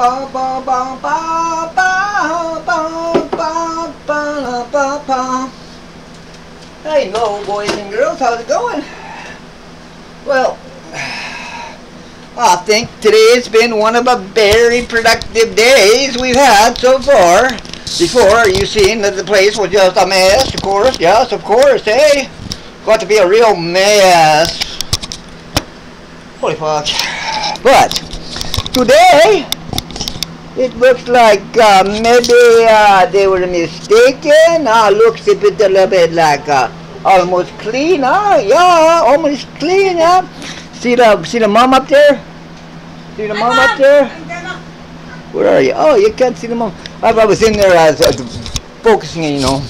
Hello, boys and girls, how's it going? Well, I think today has been one of the very productive days we've had so far. Before, you seen that the place was just a mess, of course, yes, of course, eh? Got to be a real mess. Holy fuck. But, today, it looks like maybe they were mistaken. Looks a little bit like almost clean, yeah, almost clean, yeah. See the mom up there? See the mom up there? Where are you? Oh, you can't see the mom. I was in there focusing, you know,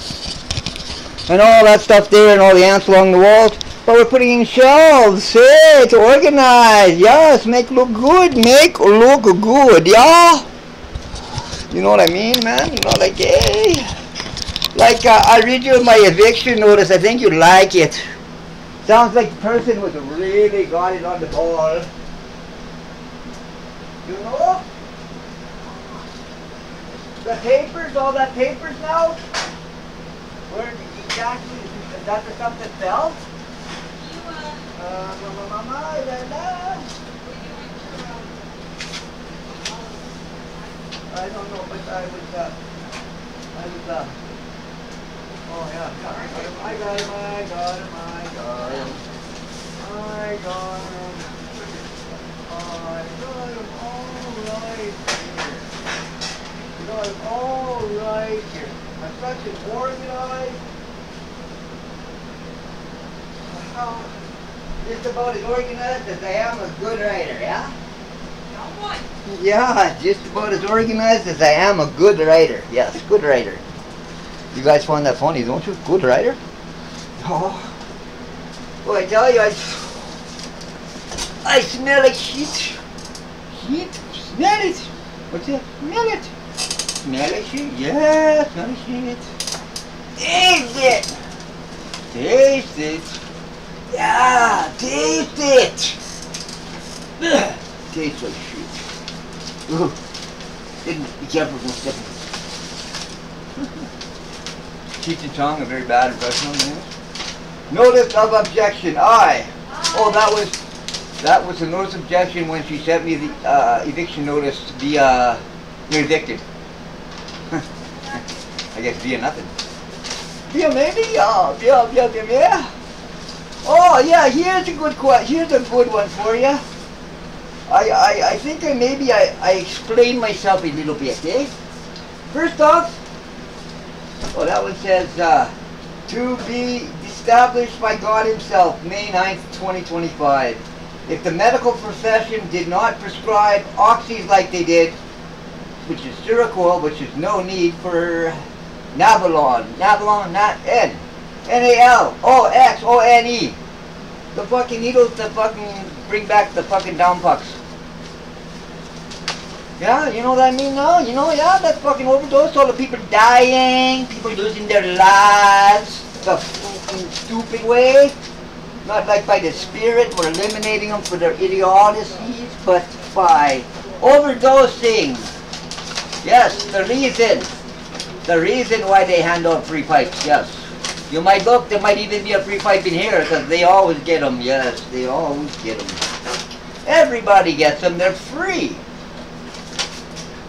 and all that stuff there, and all the ants along the walls. But we're putting in shelves, hey, to organize, yes, make look good, make look good, yeah. You know what I mean, man? You know, like, hey, like I read you my eviction notice. I think you like it. Sounds like the person was really got it on the ball. You know? The papers, all that papers now? Where exactly? Is that the stuff that fell? I don't know, but I was, oh yeah, I got him, all right here. I'm such an organized, just about as organized as I am a good writer, yeah? Yeah, just about as organized as I am a good writer. Yes, good writer. You guys find that funny, don't you? Good writer? Oh. Well, I tell you, I smell like heat. Heat? Smell it. What's that? Smell it. Smell like shit? Yeah, smell like shit. Taste it. Taste it. Yeah, taste it. Tastes like shit. Ooh. Be careful, don't step in. Cheech and Chong, a very bad impression on this. Notice of objection, aye. Oh, that was the notice of objection when she sent me the eviction notice via you're evicted. I guess via nothing. Via maybe? Yeah. Oh yeah, here's a good one for you. I think maybe I explained myself a little bit, eh? First off, well, that one says, to be established by God himself, May 9th, 2025. If the medical profession did not prescribe OXIES like they did, which is Seroquel, which is no need for Navalon, not N, Naloxone. The fucking needles that fucking bring back the fucking down pucks. Yeah, you know what I mean now? You know, yeah, that fucking overdose, all the people dying, people losing their lives, the fucking stupid way. Not like by the spirit, we're eliminating them for their idiocies, but by overdosing. Yes, the reason why they hand out free pipes, yes. You might look, there might even be a free pipe in here, because they always get them, yes, they always get them. Everybody gets them, they're free.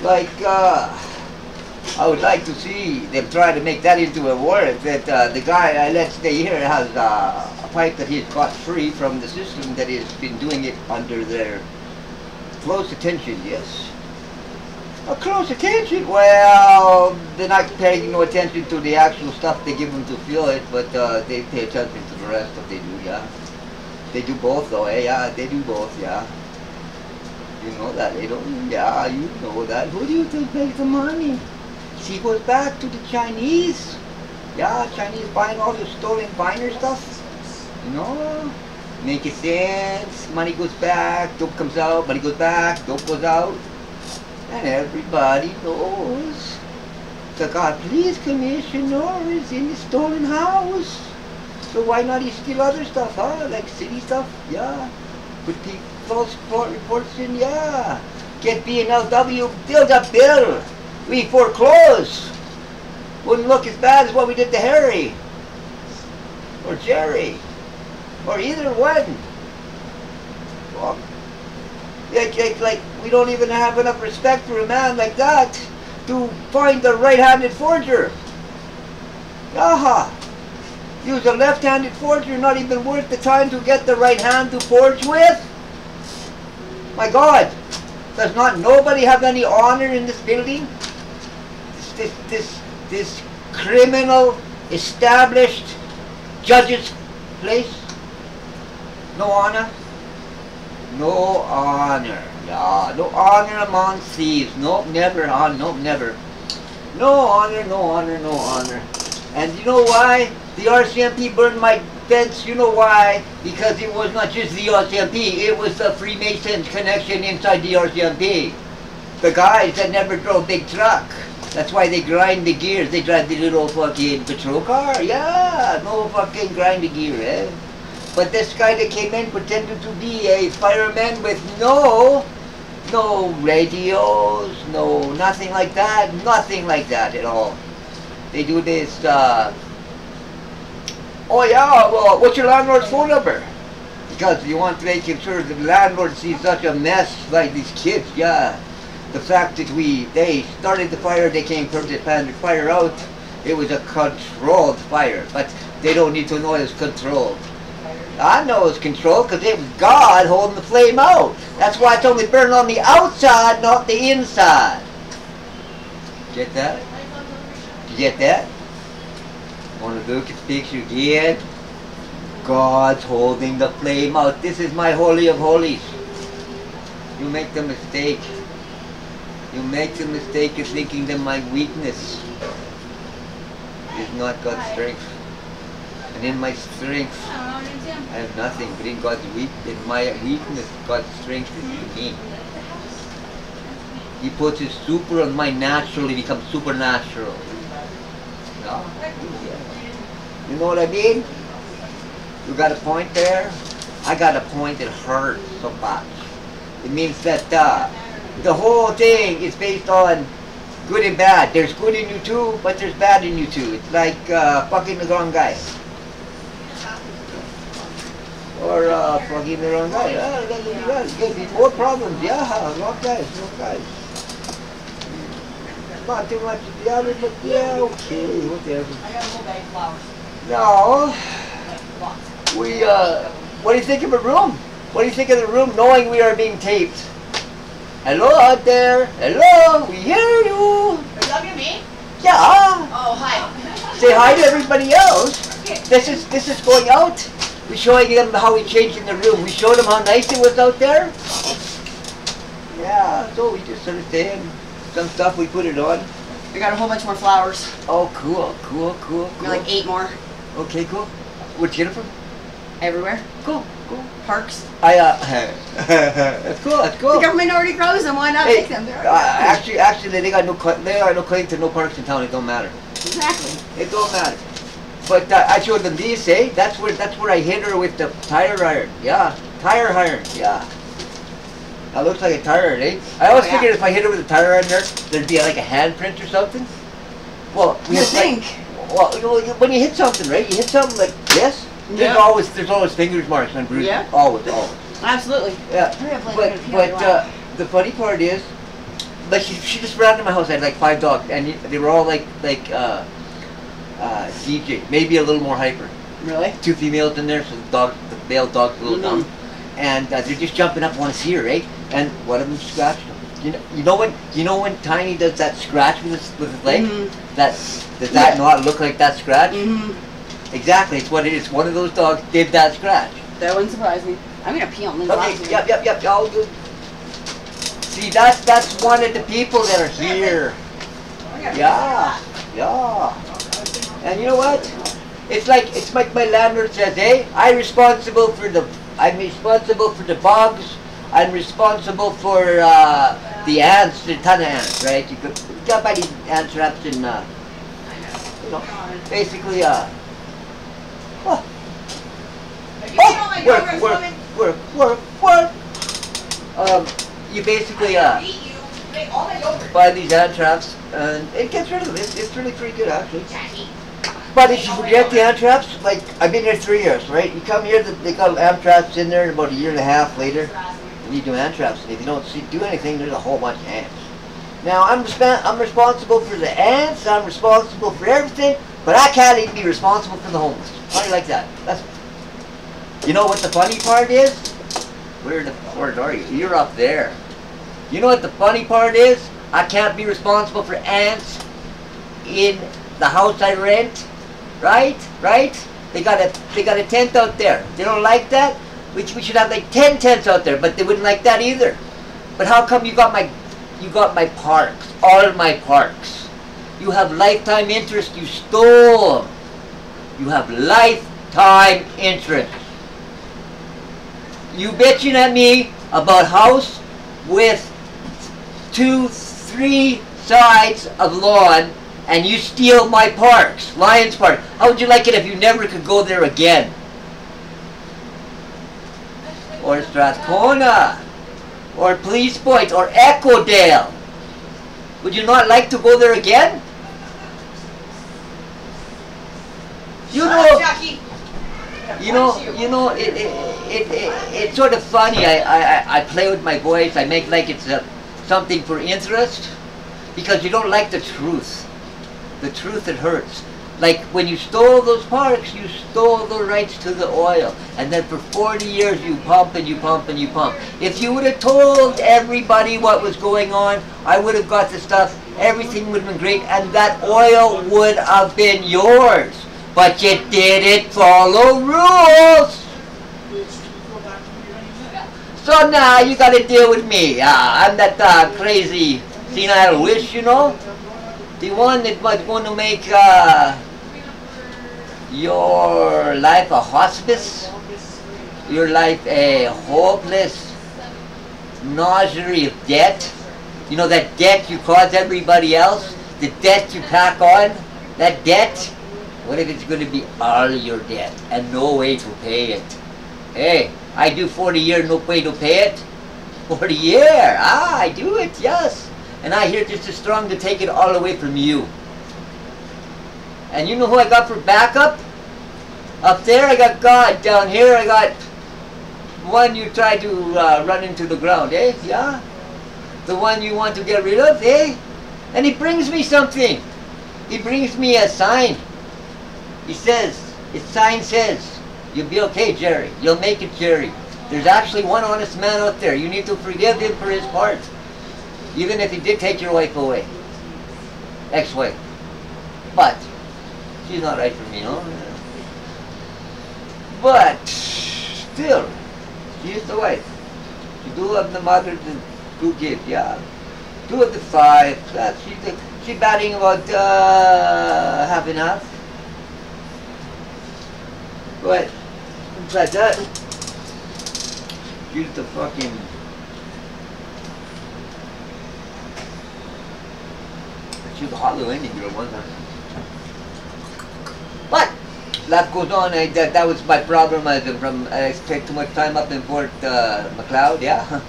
Like, I would like to see them try to make that into a word, that the guy I let stay here has a pipe that he's got free from the system that has been doing it under their close attention, yes. Close attention? Well, they're not paying no attention to the actual stuff they give them to feel it, but they pay attention to the rest that they do, yeah. They do both though, eh? Yeah, they do both, yeah. You know that, they don't, yeah, you know that. Who do you think makes the money? She goes back to the Chinese. Yeah, Chinese buying all the stolen Viner stuff. You know, make it sense. Money goes back, dope comes out, money goes back, dope goes out. And everybody knows the God Please Commissioner is in the stolen house. So why not he steal other stuff, huh? Like city stuff? Yeah. Put false reports in, yeah. get B&LW, build a bill. We foreclose. Wouldn't look as bad as what we did to Harry. Or Jerry. Or either one. Well, like we don't even have enough respect for a man like that to find the right-handed forger. Aha! Use a left-handed forger, not even worth the time to get the right hand to forge with? My God! Does not nobody have any honor in this building? This criminal established judge's place? No honor? No honor. Yeah, no honor among thieves. Nope, never. Nope, never. No honor, no honor, no honor. And you know why? The RCMP burned my fence. You know why? Because it was not just the RCMP. It was the Freemasons connection inside the RCMP. The guys that never drove big truck. That's why they grind the gears. They drive the little fucking patrol car. Yeah, no fucking grind the gear, eh? But this guy that came in pretended to be a fireman with no radios, no nothing like that at all. They do this, oh yeah, well, what's your landlord's phone number? Because you want to make sure the landlord sees such a mess like these kids, yeah. The fact that they started the fire, they came from the pan to fire out, it was a controlled fire, but they don't need to know it's controlled. I know it's controlled because it was God holding the flame out. That's why it's only burning on the outside, not the inside. Get that? You get that? Want to look at the picture again? God's holding the flame out. This is my holy of holies. You make the mistake. You make the mistake of thinking that my weakness is not God's strength. And in my strength, I have nothing, but in my weakness, God's strength is to me. He puts his super on my natural, he becomes supernatural. No? You know what I mean? You got a point there? I got a point that hurts so much. It means that the whole thing is based on good and bad. There's good in you too, but there's bad in you too. It's like fucking the wrong guy. Or fucking the wrong guy. More problems, yeah, wrong guys. Not too much of the other, but yeah, okay, whatever. I gotta go bag flowers. No. What do you think of a room? What do you think of the room knowing we are being taped? Hello out there. Hello, we hear you. Are you talking to me? Yeah. Oh, hi. Say hi to everybody else. Okay. This is going out. We're showing them how we changed in the room. We showed them how nice it was out there. Yeah, so we just sort of saying some stuff, we put it on. I got a whole bunch more flowers. Oh, cool. Got like 8 more. Okay, cool. Where'd you get them from? Everywhere. Cool. Parks. That's cool. The government already grows them. Why not take them? Actually, they got no claim to no parks in town. It don't matter. Exactly. It don't matter. But I showed them these, eh? That's where I hit her with the tire iron. Yeah, tire iron. Yeah. That looks like a tire iron, eh? I always figured if I hit her with a tire iron there'd be like a handprint or something. Well, you think? Well, you know, when you hit something, right? You hit something like this. There's always fingers marks on bruises. Yeah. Always. Absolutely. Yeah. But the funny part is, like she just ran to my house. I had like 5 dogs, and they were all like DJ, maybe a little more hyper. Really? 2 females in there, so the male dog's a little dumb, and they're just jumping up, want to see her, right? And one of them scratched them. You know when Tiny does that scratch with his leg? Does that not look like that scratch? Exactly, it's what it is. One of those dogs did that scratch. That wouldn't surprise me. I'm gonna pee on Lynn's Okay, yep, all good. See, that's one of the people that are here. Yeah. And you know what? It's like my landlord says, hey, I'm responsible for the bugs. I'm responsible for the ants, the ton of ants, right? You got by these ant traps and basically work. you basically buy these hand traps, and it gets rid of it. It's really pretty good, actually. But if you forget the hand traps, like, I've been here 3 years, right? You come here, they got hand traps in there, about a year and a half later, and you do hand traps, and if you don't do anything, there's a whole bunch of ants. Now, I'm responsible for the ants, I'm responsible for everything, but I can't even be responsible for the homeless. How do you like that? You know what the funny part is? Where are you? You're up there. You know what the funny part is? I can't be responsible for ants in the house I rent. Right? They got a tent out there. They don't like that? We should have like 10 tents out there, but they wouldn't like that either. But how come you got my parks, all my parks? You have lifetime interest, you stole them. You have lifetime interest. You bitching at me about house with 2, 3 sides of lawn, and you steal my parks, Lions Park. How would you like it if you never could go there again? Or Strathcona, or Police Point, or Echodale. Would you not like to go there again? It's sort of funny. I play with my voice. I make like it's something for interest, because you don't like the truth. The truth, it hurts. Like when you stole those parks, you stole the rights to the oil, and then for 40 years you pump and you pump and you pump. If you would have told everybody what was going on, I would have got the stuff, everything would have been great, and that oil would have been yours. But you didn't follow rules. So now you gotta deal with me. I'm that crazy senile wish, you know? The one that was going to make your life a hospice, your life a hopeless menagerie of debt. You know that debt you cause everybody else? The debt you pack on? That debt? What if it's going to be all your debt and no way to pay it? Hey, I do 40 years, no way to pay it? 40 years? I do it, yes. And I here just as strong to take it all away from you. And you know who I got for backup? Up there I got God. Down here I got one you tried to run into the ground, eh? Yeah? The one you want to get rid of, eh? And he brings me something. He brings me a sign. He says, his sign says, you'll be okay, Jerry. You'll make it, Jerry. There's actually one honest man out there. You need to forgive him for his part. Even if he did take your wife away. Ex-wife. But she's not right for me, no? But still, she is the wife. She do have the mother to do give, yeah. 2 of the 5. She's batting about half and half. But besides that, she's the fucking. She's a hot little Indian girl one time. But life goes on. That was my problem. I spent too much time up in Fort McLeod. Yeah,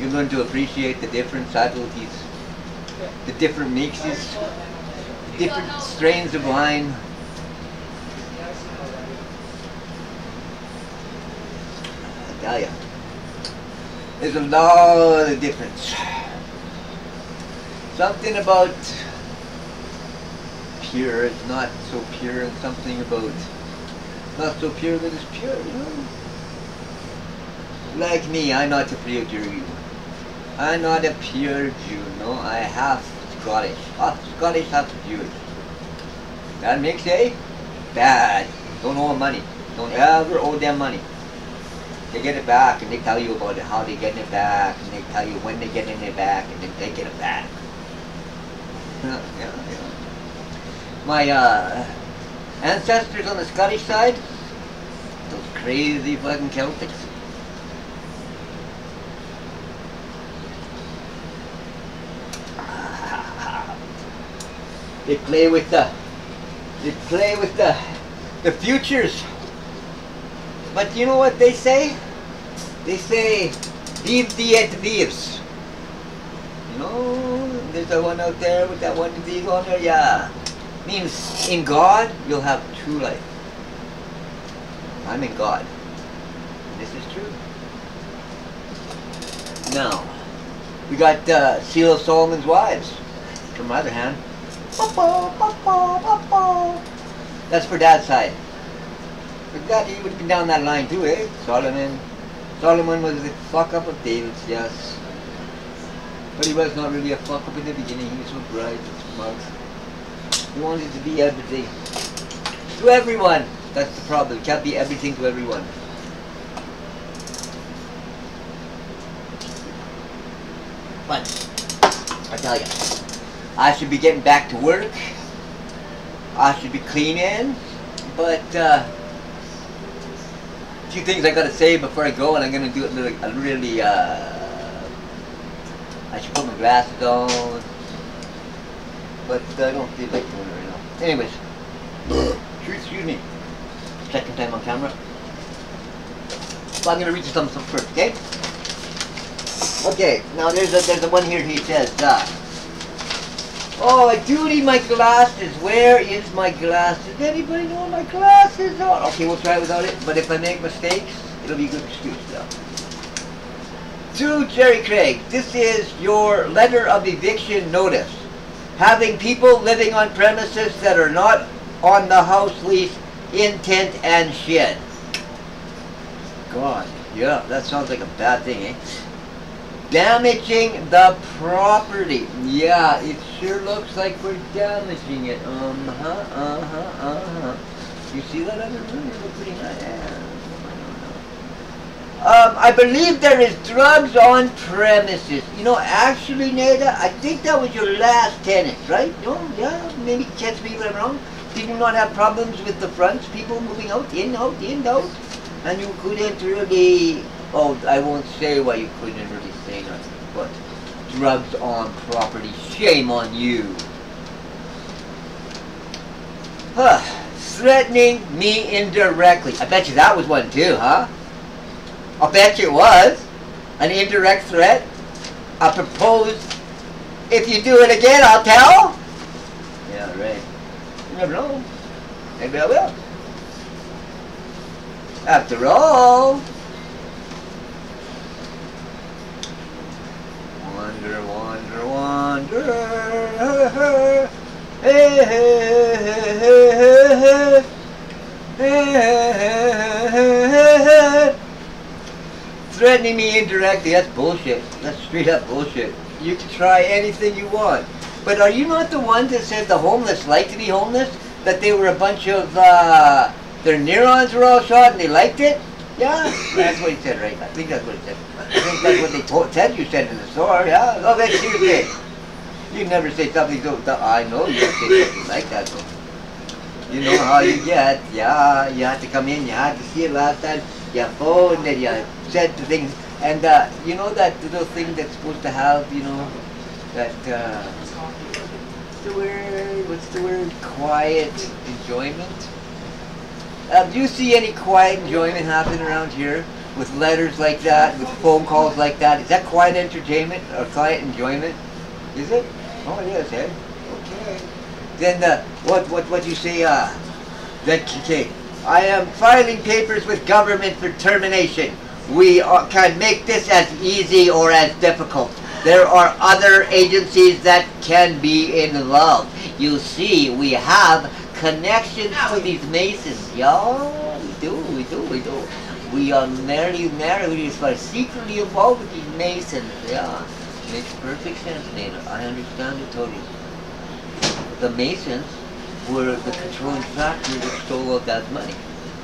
you learn to appreciate the different subtleties, the different mixes, the different strains of wine. I tell ya, there's a lot of difference. Something about pure is not so pure, and something about not so pure that is pure, you know? Like me, I'm not a pure Jew. I'm not a pure Jew, no? I half Scottish. Half Scottish, half Jewish. That makes a bad. Don't owe them money. Don't ever owe them money. They get it back, and they tell you about it, how they get it back, and they tell you when they get it back, and then they get it back. Yeah. My ancestors on the Scottish side, those crazy fucking Celtics. They play with the futures. But you know what they say? They say thieves. You know, there's that one out there with that one thief on there. Yeah, means in God you'll have true life. I'm in God. This is true. Now, we got Seal of Solomon's Wives. From my other hand. That's for Dad's side. For God, he would have been down that line too, eh? Solomon. Solomon was the fuck up of David's, yes. But he was not really a fuck up in the beginning. He was so bright and smart. He wanted to be everything. To everyone. That's the problem. You can't be everything to everyone. But, I tell you, I should be getting back to work. I should be cleaning. But, a few things I gotta say before I go, and I'm gonna do it really, I should put my glasses on. But I don't feel like doing it right now. Anyways, excuse me. Second time on camera. So I'm gonna read you something first, okay? Okay, now there's a one here. He says, oh, I do need my glasses. Where is my glasses? Anybody know where my glasses are? Okay, we'll try it without it. But if I make mistakes, it'll be a good excuse though. To Jerry Craig, this is your letter of eviction notice. Having people living on premises that are not on the house lease intent and shed. God, yeah, that sounds like a bad thing, eh? Damaging the property. Yeah, it sure looks like we're damaging it. You see that other room? You look pretty nice. I believe there is drugs on premises. You know, actually, Neda, I think that was your last tenant, right? No, yeah, maybe catch me if I'm wrong. Did you not have problems with the fronts? People moving out, in, out, in, out? And you couldn't really... Oh, I won't say why you couldn't really say nothing, but drugs on property, shame on you. Huh. Threatening me indirectly. I bet you that was one too, huh? I bet you it was. An indirect threat. I propose, if you do it again, I'll tell. Yeah, right. You never know. Maybe I will. After all, wonder, wonder, wonder. Hey, hey, hey, hey, hey. Threatening me indirectly, that's bullshit. That's straight up bullshit. You can try anything you want. But are you not the one that said the homeless like to be homeless? That they were a bunch of, their neurons were all shot and they liked it? Yeah? That's what he said, right? I think that's what he said. I think that's what they said you said in the store, yeah? Oh, that's your thing. You never say something so, I know you say something like that, though. You know how you get, yeah, you had to come in, you had to see it last time, you phoned and you said the things, and you know that little thing that's supposed to have, you know, that, what's the word, quiet enjoyment? Do you see any quiet enjoyment happening around here with letters like that, with phone calls like that? Is that quiet entertainment or quiet enjoyment? Is it? Oh, yes, eh? Okay. Then what you say? Okay. I am filing papers with government for termination. We can make this as easy or as difficult. There are other agencies that can be involved. You see, we have connections to these Masons, y'all. We do. We are married, we are secretly involved with these Masons, yeah. Makes perfect sense, Nada. I understand it totally. The Masons were the controlling factor that stole all that money.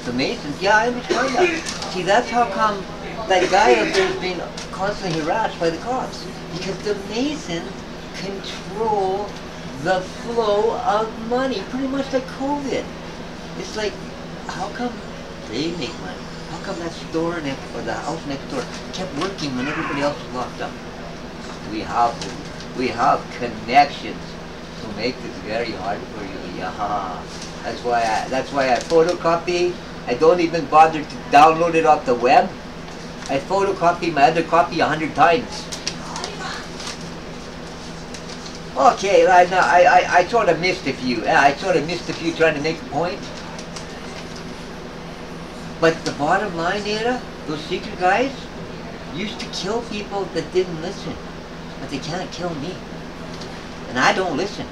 The Masons, yeah, I understand that. See, that's how come that guy up there is being constantly harassed by the cops. Because the Masons control the flow of money, pretty much like COVID. It's like, how come they make money? How come that store next, or the house next door kept working when everybody else was locked up? We have connections to make this very hard for you. Yeah, that's why I photocopy. I don't even bother to download it off the web. I photocopied my other copy 100 times. Okay, I sort of missed a few. Yeah, I sort of missed a few trying to make a point. But the bottom line, Ada, those secret guys used to kill people that didn't listen. But they can't kill me. And I don't listen.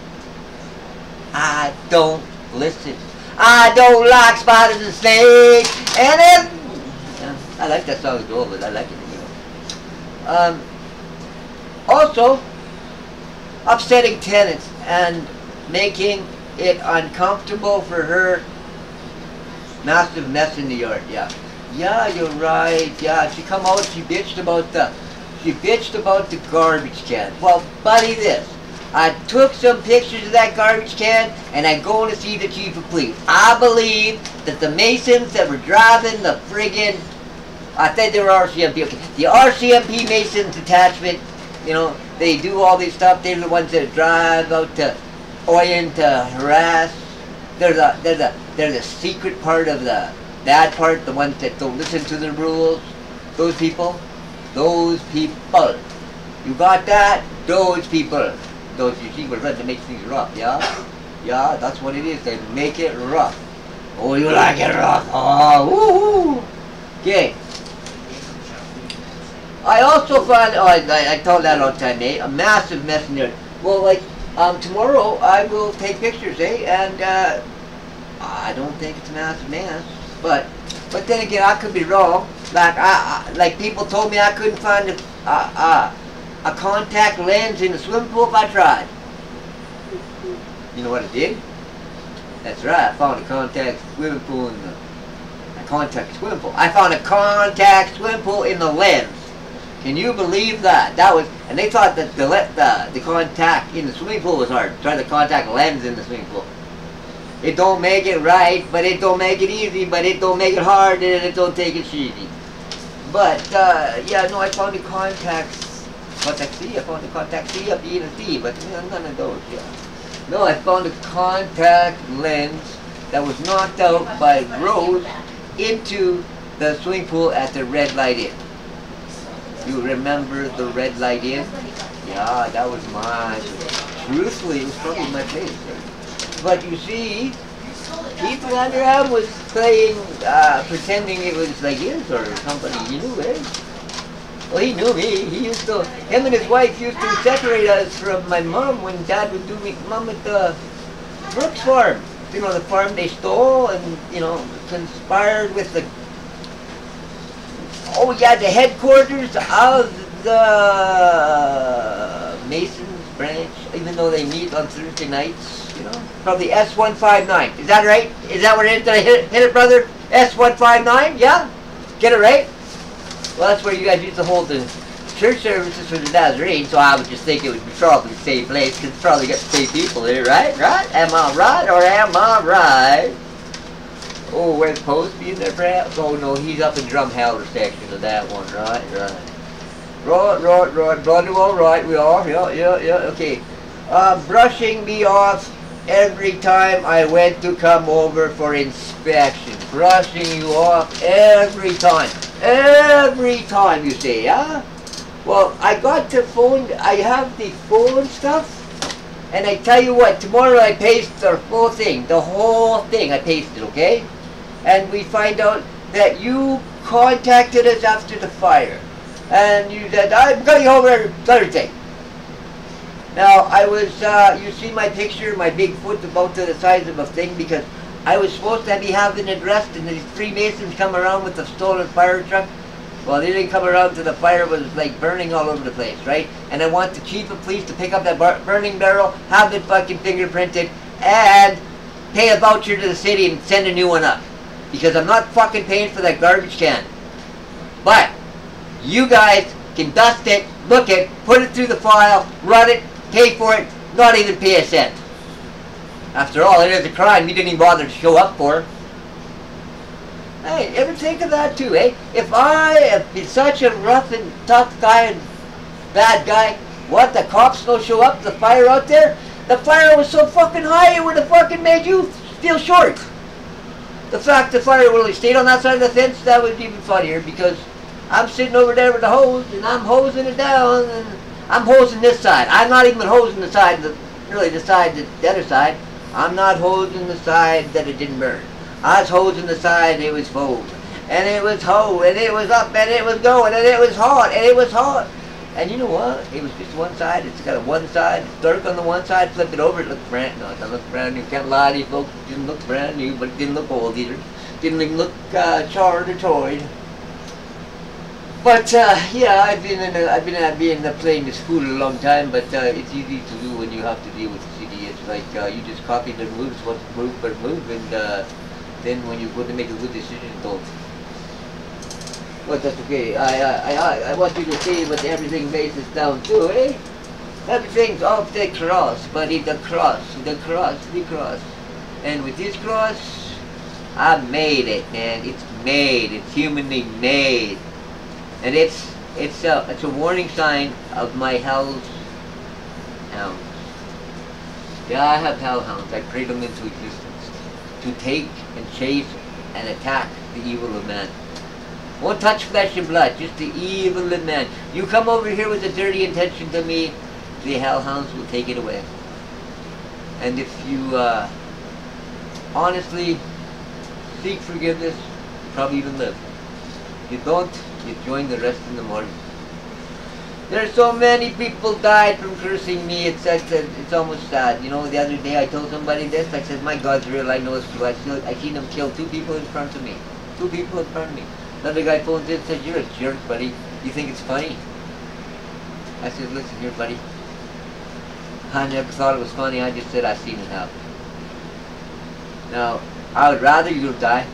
I don't listen. I don't like spiders and snakes. And then, yeah, I like that song as well, but I like it anyway. Also, upsetting tenants and making it uncomfortable for her. Massive mess in the yard, yeah. Yeah, you're right. Yeah, she come out, she bitched about the garbage can. Well, buddy, this. I took some pictures of that garbage can, and I'm going to see the chief of police. I believe that the Masons that were driving the friggin', I think they were RCMP, okay. The RCMP Masons detachment, you know, they do all this stuff. They're the ones that drive out to Oyen to harass. They're the secret part of the bad part, the ones that don't listen to the rules. Those people. Those people. You got that? Those people. Those people that make things rough, yeah? Yeah, that's what it is. They make it rough. Oh, you like it rough. Oh, woohoo. Okay. I also find, oh, I told that all the time, eh? A massive mess in there. Well, like, tomorrow I will take pictures, eh? And, I don't think it's a massive mess. But then again, I could be wrong. Like people told me I couldn't find a contact lens in the swimming pool if I tried. You know what I did? That's right, I found a contact swimming pool in the contact swimming pool. I found a contact swimming pool in the lens. Can you believe that? That was, and they thought that the contact in the swimming pool was hard. Try the contact lens in the swimming pool. It don't make it right, but it don't make it easy, but it don't make it hard, and it don't take it easy. But, yeah, no, I found the contact C, I found the contact C up E and C, but none of those, yeah. No, I found a contact lens that was knocked out by Rose into the swimming pool at the Red Light Inn. You remember the Red Light Inn? Yeah, that was mine. Truthfully, it was probably my place. But you see, Keith Vanderham was playing, pretending it was like his or somebody. You knew it. Well, he knew me. He used to, him and his wife used to separate us from my mom when Dad would do me, Mom at the Brooks farm. You know, the farm they stole and, you know, conspired with the, oh yeah, the headquarters of the Masons branch, even though they meet on Thursday nights. You know, probably S159. Is that right? Is that what it is? Did I hit it, brother? S159? Yeah? Get it right? Well, that's where you guys used to hold the church services for the Nazarene, so I would just think it would be probably the same place, because it's probably got the same people there, right? Right? Am I right or am I right? Oh, where's Post being there, perhaps? Oh, no, he's up in Drumheller section of that one, right? Right, brother, all right, we are, yeah, okay. Brushing me off every time I went to come over for inspection. Brushing you off every time. Every time, you say, huh? Well, I got the phone, I have the phone stuff, and I tell you what, tomorrow I paste the whole thing, I pasted, okay? And we find out that you contacted us after the fire. And you said, I'm coming over Thursday. Now, I was, you see my picture, my big foot about to the size of a thing, because I was supposed to be having it dressed, and these Freemasons come around with the stolen fire truck. Well, they didn't come around till the fire was like burning all over the place, right? And I want the chief of police to pick up that burning barrel, have it fucking fingerprinted, and pay a voucher to the city and send a new one up. Because I'm not fucking paying for that garbage can. But, you guys can dust it, look it, put it through the file, run it, pay for it, not even pay a cent. After all, it is a crime you didn't even bother to show up for. Hey, ever think of that too, eh? If I have been such a rough and tough guy and bad guy, what, the cops don't show up, the fire out there? The fire was so fucking high it would have fucking made you feel short. The fact the fire really stayed on that side of the fence, that was even funnier, because I'm sitting over there with the hose, and I'm hosing it down, and I'm hosing this side. I'm not even hosing the side, really the side, the other side. I'm not hosing the side that it didn't burn. I was hosing the side it was full. And it was hot, and it was up, and it was going, and it was hot, and it was hot. And you know what? It was just one side. It's got a one side. It's dark on the one side. Flip it over. It looks brand new. No, it doesn't look brand new. Can't lie to you folks. It didn't look brand new, but it didn't look old either. Didn't even look charred or toyed. But yeah, I've been playing this fool a long time. But it's easy to do when you have to deal with the CD. It's like you just copy the moves, what move but move, and then when you go to make a good decision, don't. But that's okay. I want you to see what everything bases down to, eh? Everything's off the cross, buddy. The cross. And with this cross, I made it, man. It's made. It's humanly made. And it's a warning sign of my hellhounds. Yeah, I have hellhounds. I create them into existence to take and chase and attack the evil of man. Won't touch flesh and blood, just the evil in man. You come over here with a dirty intention to me, the hellhounds will take it away. And if you honestly seek forgiveness, you probably even live. If you don't, you join the rest in the morning. There's so many people died from cursing me. It's almost sad. You know, the other day I told somebody this. I said, my God's real. I know it's true. I seen him kill 2 people in front of me. 2 people in front of me. Another guy phones in and says, you're a jerk, buddy. You think it's funny? I said, listen here, buddy. I never thought it was funny. I just said I seen it happen. Now, I would rather you don't die.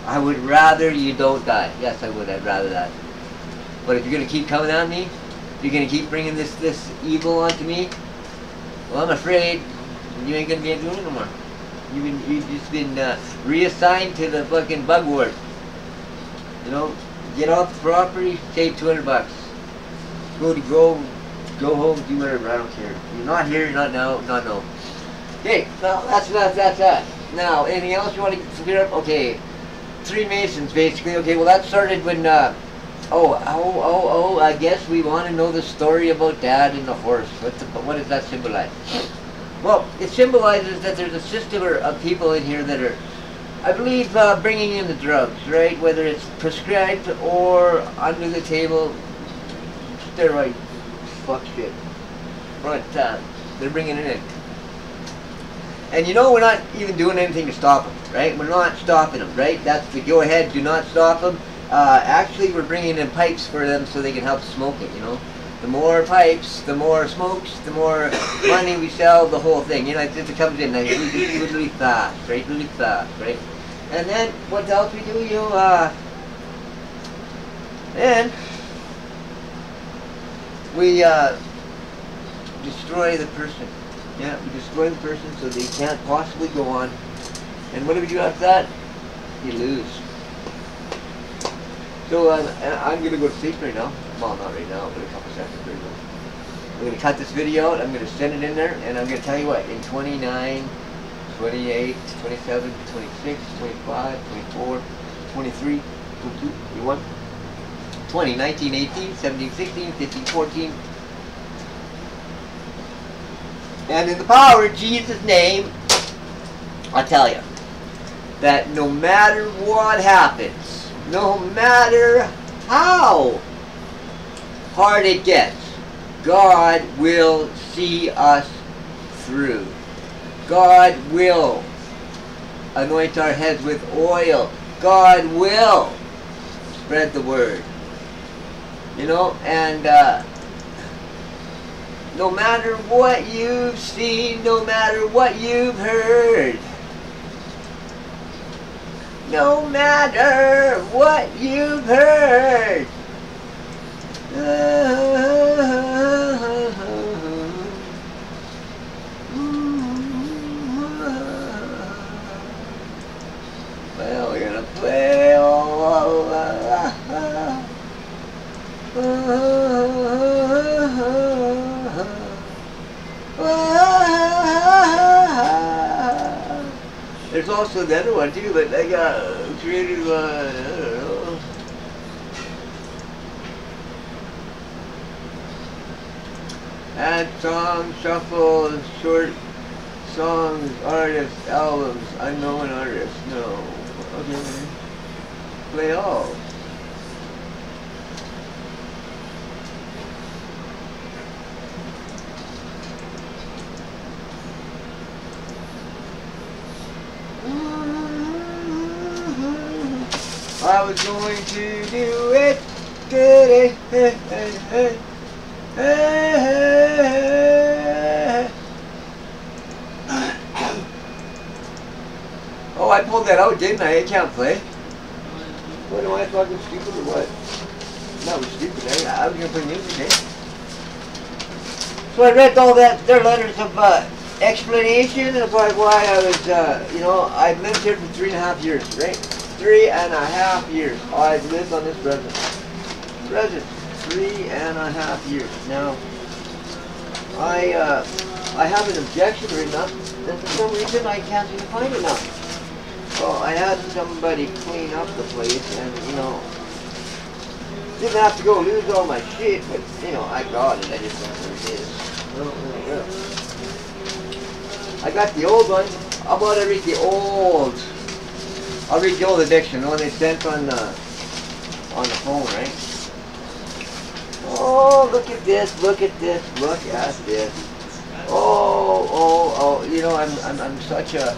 I would rather you don't die. Yes, I would. I'd rather that. But if you're going to keep coming at me, if you're going to keep bringing this evil onto me, well, I'm afraid you ain't going to be able to do it no more. You've just been reassigned to the fucking bug ward. You know, get off the property, save $200. Go home, do whatever. I don't care. You're not here. You're not now. Not no. Okay, well that's that. Now, anything else you want to clear up? Okay, 3 Masons basically. Okay, well that started when. I guess we want to know the story about Dad and the horse. What does that symbolize? Well, it symbolizes that there's a system of people in here that are, I believe, bringing in the drugs, right? Whether it's prescribed or under the table, steroid, fuck shit. But they're bringing it in. And you know we're not even doing anything to stop them, right? We're not stopping them, right? That's the go ahead, do not stop them. Actually, we're bringing in pipes for them so they can help smoke it, you know? The more pipes, the more smokes, the more money we sell, the whole thing. You know, it comes in like really fast, right? Really fast, right? And then, what else we do? Then, we destroy the person. Yeah, we destroy the person so they can't possibly go on. And what do we do after that? You lose. So I'm going to go to sleep right now. Well, not right now, but a couple seconds right now. I'm going to cut this video out. I'm going to send it in there. And I'm going to tell you what. In 29, 28, 27, 26, 25, 24, 23, 22, 21, 20, 19, 18, 17, 16, 15, 14. And in the power of Jesus' name, I tell you that no matter what happens, no matter how hard it gets, God will see us through. God will anoint our heads with oil. God will spread the word. You know, and no matter what you've seen, no matter what you've heard, no matter what you've heard, well, we're gonna play all there's also the other one too, but I got created one. I don't know. Add songs, shuffle, short songs, artists, albums, unknown artists. No. Okay. Play all. I was going to do it today. Oh, I pulled that out, didn't I? I can't play. What am I fucking stupid or what? That was stupid, eh? I was gonna play music, eh? So I read all that, their letters of explanation about why I was, you know, I've lived here for 3.5 years, right? 3.5 years. I've lived on this residence. 3.5 years. Now, I have an objection written up, and for some reason I can't seem to find it now. So I had somebody clean up the place, and you know, didn't have to go lose all my shit, but you know, I got it. I just don't know where it is. I got the old one. How about I read the old? I'll read the old addiction, the one they sent on the phone, right? Oh, look at this! Look at this! Look at this! Oh! You know, I'm such a,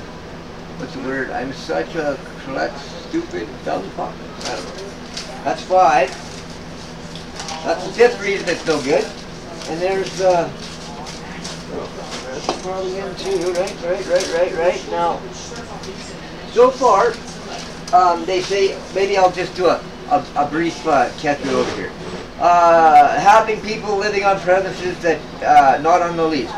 what's the word? I'm such a stupid, dumb fuck. I don't know. That's 5. That's the 5th reason it's no good. And there's that's probably in 2. Right. Now, so far, they say, maybe I'll just do a brief catch it over here. Having people living on premises that not on the lease.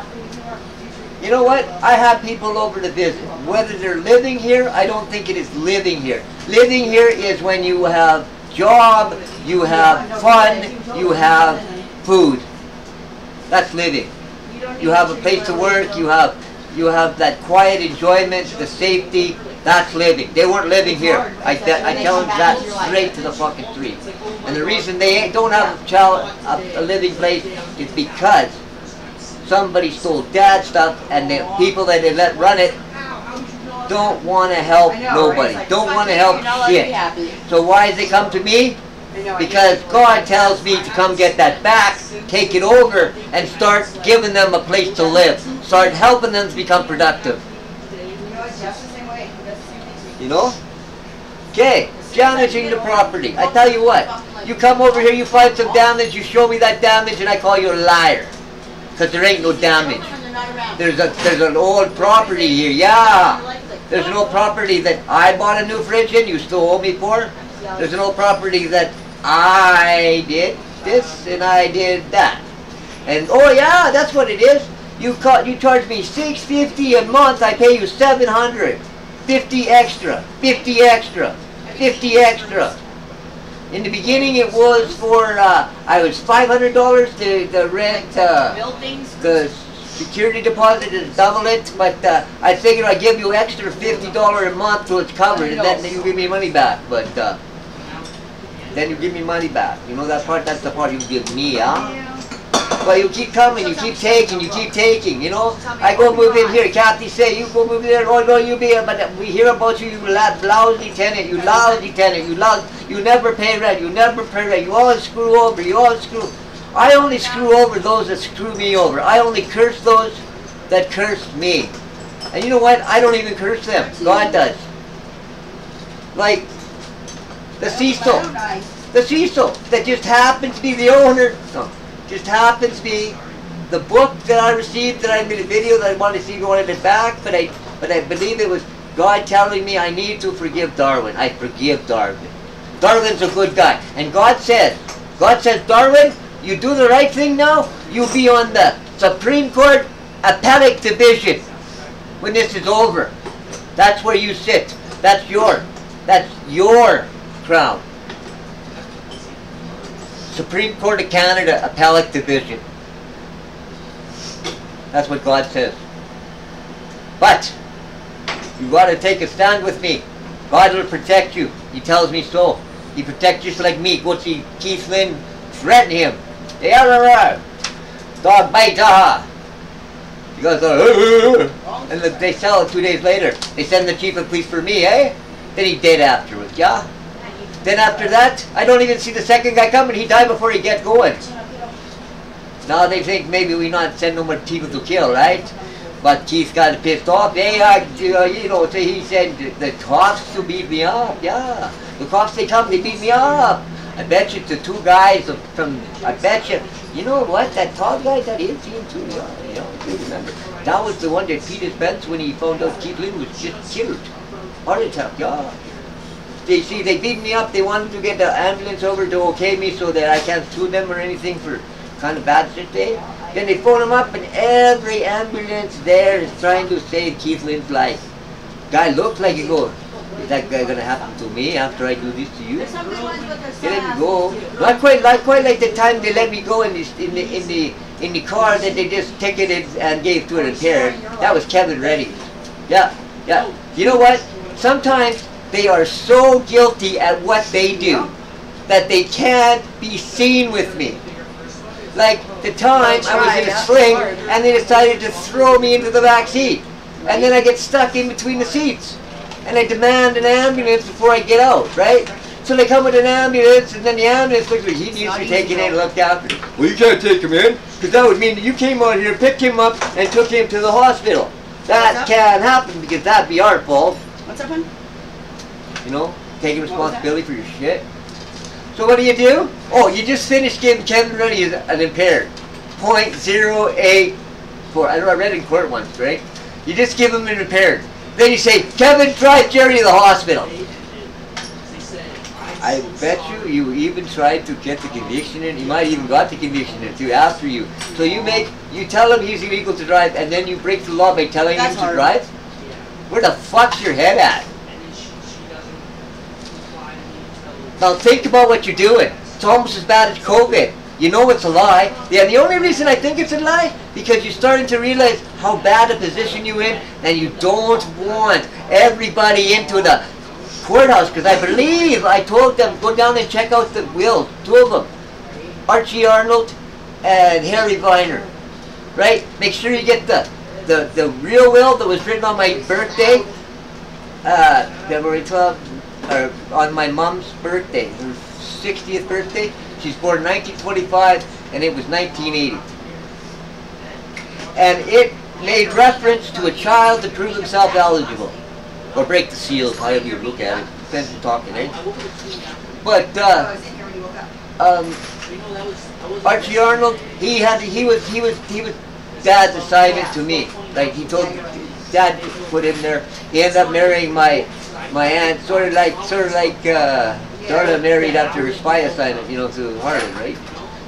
You know what? I have people over to visit. Whether they're living here, I don't think it is living here. Living here is when you have job, you have fun, you have food. That's living. You have a place to work, you have that quiet enjoyment, the safety. That's living. They weren't living here. I tell them that straight to the fucking street. And the reason they don't have a living place is because somebody stole dad's stuff, and the people that they let run it don't want to help nobody. Don't want to help shit. So why does they come to me? Because God tells me to come get that back, take it over, and start giving them a place to live. Start helping them to become productive. You know? Okay, damaging the property. I tell you what, you come over here, you find some damage, you show me that damage, and I call you a liar. Because there ain't no damage. There's an old property here, yeah. There's an old property that I bought a new fridge in, you still owe me for. There's an old property that I did this and I did that. And oh yeah, that's what it is. You charge me $650 a month, I pay you $700. 50 extra, 50 extra, 50 extra. In the beginning it was for, I was $500 to rent the security deposit and double it, but I figured I'd give you extra $50 a month till it's covered, and then you give me money back. But then you give me money back. You know that part? That's the part you give me, huh? But you keep coming, you keep taking, you know? I go move in here, Kathy say, you go move in there, oh no, you be here, but we hear about you, you lousy tenant, you lousy tenant, you never pay rent, you never pay rent, you always screw over, you always screw. I only screw over those that screw me over. I only curse those that curse me. And you know what? I don't even curse them. God does. Like the Cecil. The Cecil that just happens to be the owner. No, just happens to be the book that I received, that I made a video that I wanted to see if you wanted it back, but I believe it was God telling me I need to forgive Darwin. I forgive Darwin. Darwin's a good guy. And God says, Darwin, you do the right thing now, you'll be on the Supreme Court Appellate Division when this is over. That's where you sit. That's your crown. Supreme Court of Canada Appellate Division. That's what God says. But you got to take a stand with me. God will protect you. He tells me so. He protects just like me. Go see Keith Lynn, threaten him. Yeah, Dog bites, He goes, and they sell it 2 days later. They send the chief of police for me, eh? Then he dead afterwards, yeah? Then after that, I don't even see the second guy coming. He died before he get going. Now they think maybe we not send no more people to kill, right? But Keith got pissed off. They you know, so he said the cops to beat me up. Yeah, the cops they come, they beat me up. I bet you the two guys from. I bet you know what? That tall guy that is him too. Yeah, you know, I do remember. That was the one that peed his pants when he found out Keith Lynn was just killed. Heart attack. Yeah. They see they beat me up. They wanted to get the ambulance over to okay me so that I can't sue them or anything for kind of bad shit they. Then they phone him up and every ambulance there is trying to save Keith Lynn's life. Guy looks like he goes, is that guy gonna happen to me after I do this to you? They let me go. Not quite like the time they let me go in the car that they just ticketed and gave to an impaired. That was Kevin Reddy. Yeah. You know what? Sometimes they are so guilty at what they do that they can't be seen with me. Like the time I was in a sling and they decided to throw me into the back seat. And then I get stuck in between the seats. And I demand an ambulance before I get out, right? So they come with an ambulance and then the ambulance looks like he needs to be taken in and looked after. Well, you can't take him in because that would mean that you came out here, picked him up and took him to the hospital. That can't happen because that'd be our fault. What's up, hon? You know, taking responsibility for your shit. So what do? Oh, you just finished giving Kevin Reddy an impaired. 0.084. I know I read it in court once, right? You just give him an impaired. Then you say, Kevin, drive Jerry to the hospital. I bet you even tried to get the conviction in. You might even got the conviction in too after you. So you tell him he's illegal to drive and then you break the law by telling him to drive? Where the fuck's your head at? Now think about what you're doing. It's almost as bad as COVID. You know it's a lie. Yeah, the only reason I think it's a lie, because you're starting to realize how bad a position you're in, and you don't want everybody into the courthouse, because I believe I told them, go down and check out the wills, two of them. Archie Arnold and Harry Viner. Right? Make sure you get the real will that was written on my birthday, February 12th. Or on my mom's birthday, her 60th birthday. She's born 1925 and it was 1980. And it made reference to a child to prove himself eligible. Or break the seal, however you look at it. Depends on talking, eh? But Archie Arnold, he was Dad's assignment to me. Like he told Dad put him there. He ended up marrying my aunt, sort of like Darla married after her spy assignment, you know, to Harlan, right?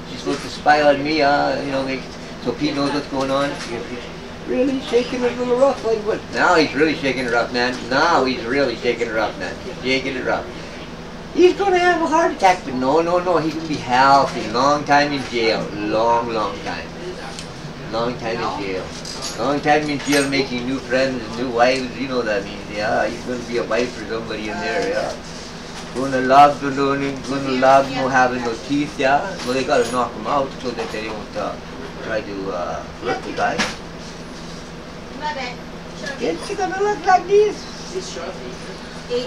She's supposed to spy on me, you know, so Pete knows what's going on. He's really shaking it a little rough, like what? Now he's really shaking it up, man. Now he's really shaking it up, man. Shaking it up. He's going to have a heart attack, but no, he's going to be healthy. Long time in jail. Long time. Long time in jail. Long time in jail making new friends and new wives, you know what that means. Yeah, he's going to be a wife for somebody in there, yeah. Gonna love no having no teeth, yeah. Well, they got to knock them out so that they don't try to hurt the guy. It's gonna look like this.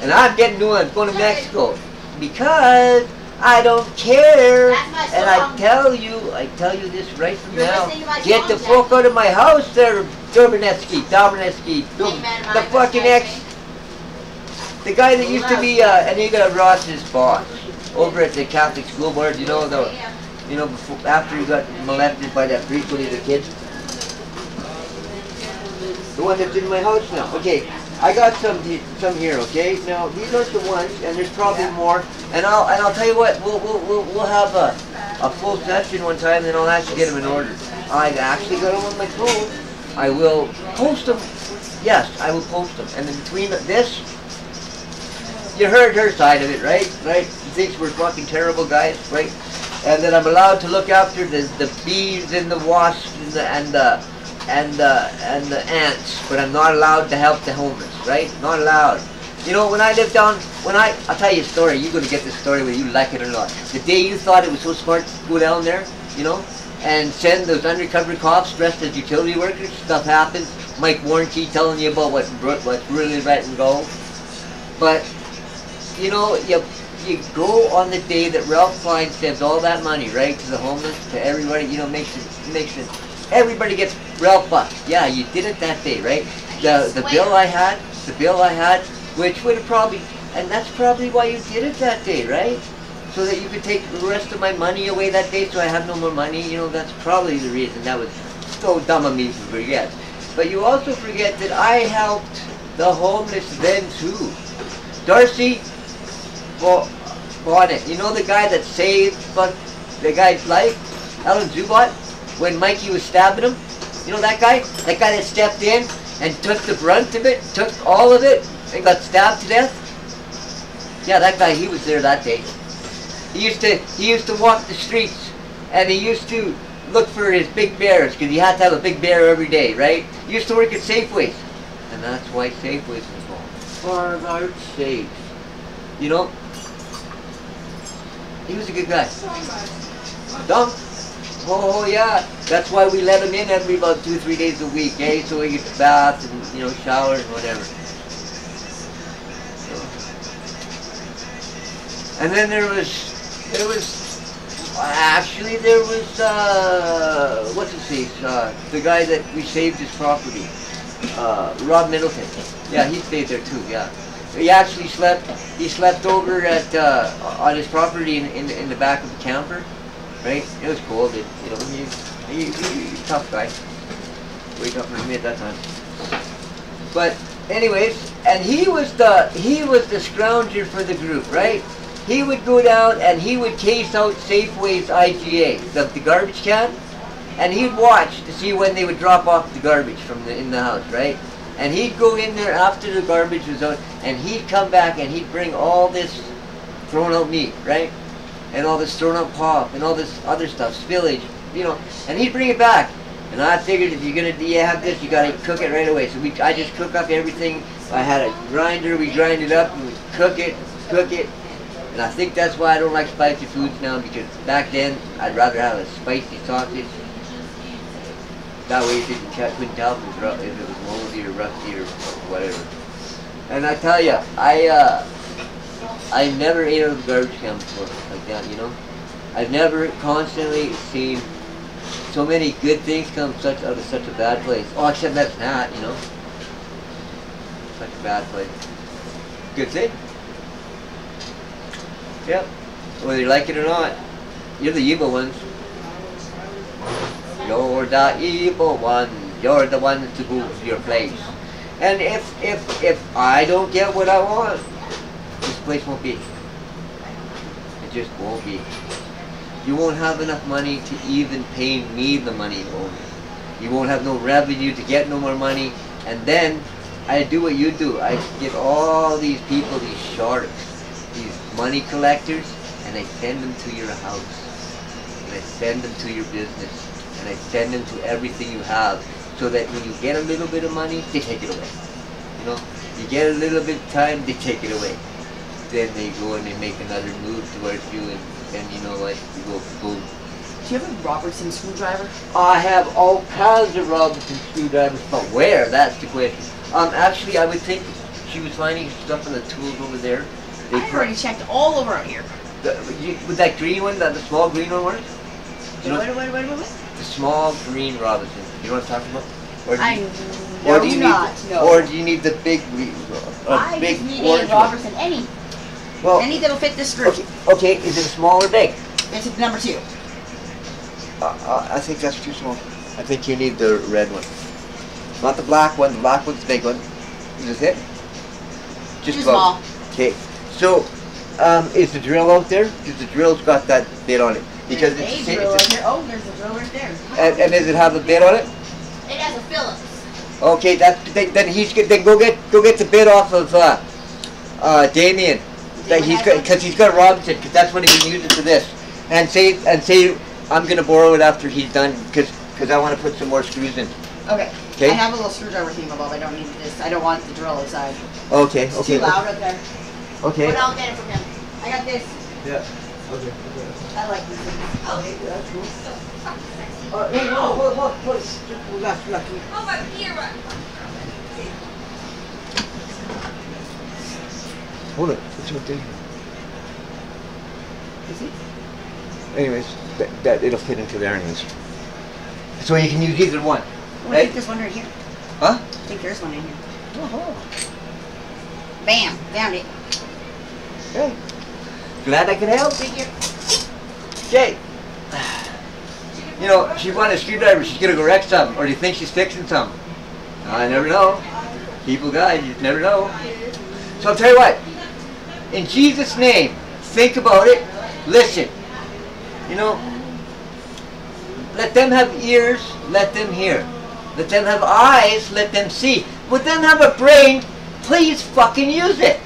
And I'm getting new ones, going to Mexico. Because I don't care, and I tell you this right from now. Get the fuck out of my house there, Davidic, the fucking the guy that used to be Aniga Ross's boss over at the Catholic School Board. You know before, after he got molested by that priest when he was a kid. The one that's in my house now. Okay. I got some here, okay? Now these aren't the ones, and there's probably more. And I'll tell you what, we'll have a full session one time, then I'll actually get them in order. I actually got them on my phone. I will post them. Yes, I will post them. And in between this, you heard her side of it, right? Right? She thinks we're fucking terrible guys, right? And that I'm allowed to look after the bees and the wasps and the ants, but I'm not allowed to help the homeless, right? Not allowed. You know, when I lived down, I'll tell you a story. You're going to get this story whether you like it or not. The day you thought it was so smart to go down there, you know, and send those undercover cops dressed as utility workers. Stuff happens. Mike Warranty telling you about what's really letting go. But you know, you go on the day that Ralph Klein sends all that money, right, to the homeless, to everybody. You know, makes it everybody gets Ralph bucks. Yeah, you did it that day, right? The bill I had, which would have probably, and that's probably why you did it that day, right? So that you could take the rest of my money away that day, so I have no more money. You know, that's probably the reason. That was so dumb of me to forget. But you also forget that I helped the homeless then too. Darcy bought it. You know the guy that saved the guy's life, Alan Zubot, when Mikey was stabbing him? You know that guy? That guy that stepped in and took the brunt of it, took all of it, and got stabbed to death? Yeah, that guy, he was there that day. He used to walk the streets, and he used to look for his big bears, because he had to have a big bear every day, right? He used to work at Safeways, and that's why Safeways was called Far Out Safe. You know, he was a good guy. Dumb? Oh yeah, that's why we let him in every about 2-3 days a week, eh? So he gets baths and, you know, showers and whatever. And then there was what's his face? The guy that we saved his property, Rob Middleton. Yeah, he stayed there too. Yeah, he actually slept. He slept over at on his property in the back of the camper. Right? It was cold. You know, he's a tough guy. Way tougher than me at that time. But anyways, and he was the scrounger for the group, right? He would go down and he would case out Safeway's IGA, the garbage can, and he'd watch to see when they would drop off the garbage in the house, right? And he'd go in there after the garbage was out, and he'd come back and he'd bring all this thrown out meat, right? And all this thrown out pop and all this other stuff, spillage, you know, and he'd bring it back. And I figured if you're gonna have this, you gotta cook it right away. So I just cook up everything. I had a grinder, we grind it up, and we cook it. And I think that's why I don't like spicy foods now, because back then I'd rather have a spicy sausage. That way you couldn't tell if it was moldy or rusty or whatever. And I tell you, I never ate out of the garbage can before like that, you know. I've never constantly seen so many good things come out of such a bad place. Oh, except that's not, you know. Such a bad place. Good thing. Yep. Whether you like it or not, you're the evil ones. You're the evil one. You're the one to move your place. And if I don't get what I want, this place won't be. It just won't be. You won't have enough money to even pay me the money you owe me. You won't have no revenue to get no more money. And then I do what you do. I get all these people, these sharks, these money collectors, and I send them to your house, and I send them to your business, and I send them to everything you have, so that when you get a little bit of money, they take it away. You know, you get a little bit of time, they take it away. Then they go and they make another move towards you, and you know what, you go boom. Do you have a Robertson screwdriver? I have all kinds of Robertson screwdrivers, but where? That's the question. Actually, I would think she was finding stuff in the tools over there. I've already checked all over out here. With that green one, the small green one works? What? The small green Robinson. You know what I'm talking about? Or do you need the big I big just need orange a Robertson, any that'll fit this screw. Okay, is it small or big? It's number 2. I think that's too small. I think you need the red one. Not the black one. The black one's the big one. Is this it? Just too small. Okay. So, is the drill out there? Because the drill's got that bit on it. Because there's a drill out there. Oh, there's a drill right there. And does it have a bit on it? It has a Phillips. Okay, then go get the bit off of Damien. Because he's got a Robinson. Because that's what he can use it for this. And say I'm gonna borrow it after he's done. Because I want to put some more screws in. Okay. I have a little screwdriver thingamabob. I don't need this. I don't want the drill outside. Okay. It's too loud up there. Okay. But I'll get it from him. I got this. Yeah. Okay. I like these things. Okay, that's cool. Hey, no, hold. Just relax. Oh, my ear. Hold it. It's right there. Is it? Anyways, that it'll fit into there anyways. So you can use either one, Oh, I right? think there's one right here. Huh? I think there's one in here. Oh. Bam! Found it. Okay. Glad I could help. Thank you. Okay. You know, she wanted a screwdriver, she's gonna go wreck something, or do you think she's fixing something? I never know. People, guys, you never know. So I'll tell you what. In Jesus' name, think about it. Listen. You know, let them have ears, let them hear. Let them have eyes, let them see. Let them have a brain, please fucking use it.